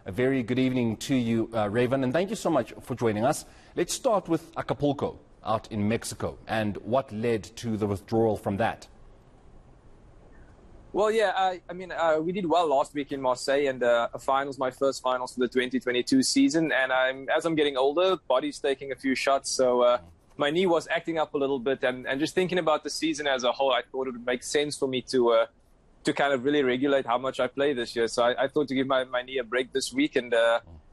A very good evening to you, Raven, and thank you so much for joining us. Let's start with Acapulco out in Mexico and what led to the withdrawal from that. Well, yeah, we did well last week in Marseille, and finals, my first finals for the 2022 season. And as I'm getting older, body's taking a few shots, so my knee was acting up a little bit. And just thinking about the season as a whole, I thought it would make sense for me to kind of really regulate how much I play this year. So I thought to give my knee a break this week and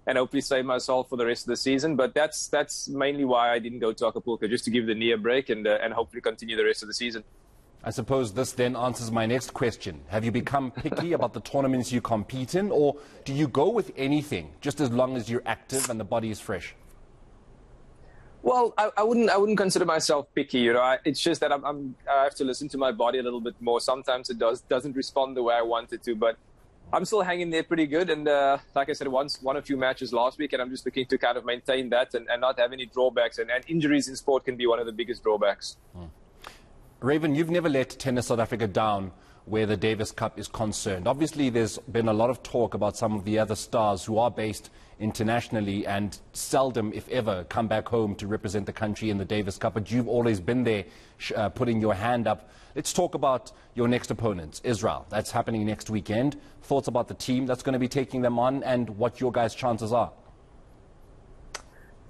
hopefully save myself for the rest of the season. But that's mainly why I didn't go to Acapulco, just to give the knee a break and hopefully continue the rest of the season. I suppose this then answers my next question. Have you become picky about the tournaments you compete in, or do you go with anything, just as long as you're active and the body is fresh? Well, I wouldn't consider myself picky. You know, it's just that I have to listen to my body a little bit more. Sometimes it doesn't respond the way I want it to, but I'm still hanging there pretty good. And like I said, won a few matches last week, and I'm just looking to kind of maintain that and not have any drawbacks. And injuries in sport can be one of the biggest drawbacks. Raven, you've never let Tennis South Africa down where the Davis Cup is concerned. Obviously, there's been a lot of talk about some of the other stars who are based internationally and seldom, if ever, come back home to represent the country in the Davis Cup. But you've always been there putting your hand up. Let's talk about your next opponents, Israel. That's happening next weekend. Thoughts about the team that's going to be taking them on and what your guys' chances are?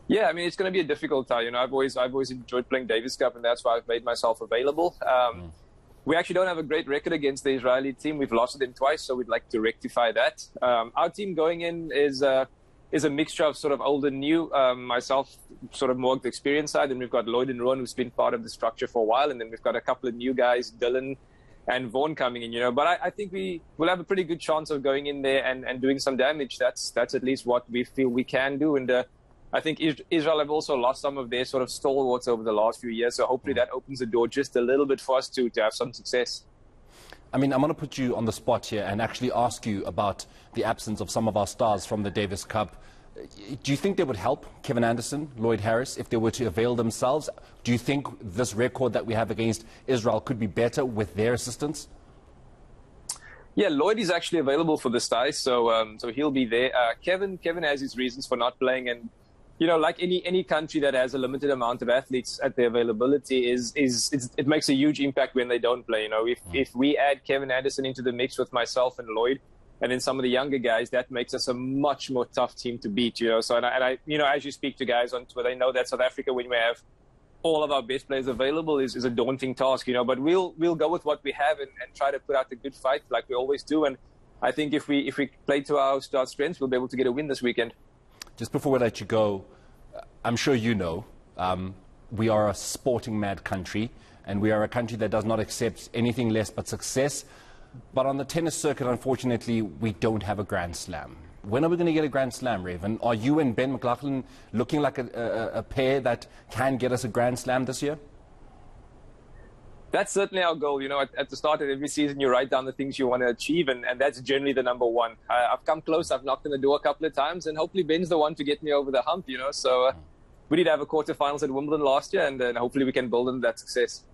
Yeah, I mean, it's going to be a difficult time. You know, I've always enjoyed playing Davis Cup, and that's why I've made myself available. We actually don't have a great record against the Israeli team. We've lost to them twice, so we'd like to rectify that. Our team going in is a mixture of sort of old and new. Myself, sort of more of the experience side, and we've got Lloyd and Ron, who's been part of the structure for a while, and then we've got a couple of new guys, Dylan and Vaughan, coming in. You know, but I think we will have a pretty good chance of going in there and doing some damage. That's at least what we feel we can do, and I think Israel have also lost some of their sort of stalwarts over the last few years, so hopefully that opens the door just a little bit for us to have some success. I mean, I'm going to put you on the spot here and actually ask you about the absence of some of our stars from the Davis Cup. Do you think they would help Kevin Anderson, Lloyd Harris, if they were to avail themselves? Do you think this record that we have against Israel could be better with their assistance? Yeah, Lloyd is actually available for this tie, so he'll be there. Kevin has his reasons for not playing, and you know, like any country that has a limited amount of athletes at their availability, it makes a huge impact when they don't play. You know, if we add Kevin Anderson into the mix with myself and Lloyd, and then some of the younger guys, that makes us a much more tough team to beat. You know, so and I you know, as you speak to guys on Twitter, they know that South Africa, when we have all of our best players available, is a daunting task. You know, but we'll go with what we have and try to put out a good fight like we always do. And I think if we play to our strengths, we'll be able to get a win this weekend. Just before we let you go, I'm sure you know, we are a sporting mad country, and we are a country that does not accept anything less but success. But on the tennis circuit, unfortunately, we don't have a Grand Slam. When are we going to get a Grand Slam, Raven? Are you and Ben McLaughlin looking like a pair that can get us a Grand Slam this year? That's certainly our goal. You know, at the start of every season, you write down the things you want to achieve, and that's generally the number one. I've come close. I've knocked on the door a couple of times, and hopefully Ben's the one to get me over the hump, you know. So we did have a quarterfinals at Wimbledon last year, and hopefully we can build on that success.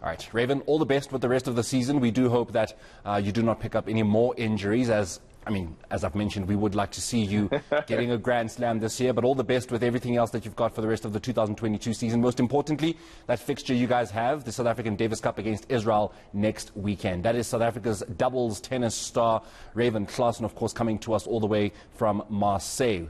All right, Raven, all the best with the rest of the season. We do hope that you do not pick up any more injuries, as I've mentioned, we would like to see you getting a Grand Slam this year, but all the best with everything else that you've got for the rest of the 2022 season. Most importantly, that fixture you guys have, the South African Davis Cup against Israel next weekend. That is South Africa's doubles tennis star, Raven Klaasen, of course, coming to us all the way from Marseille.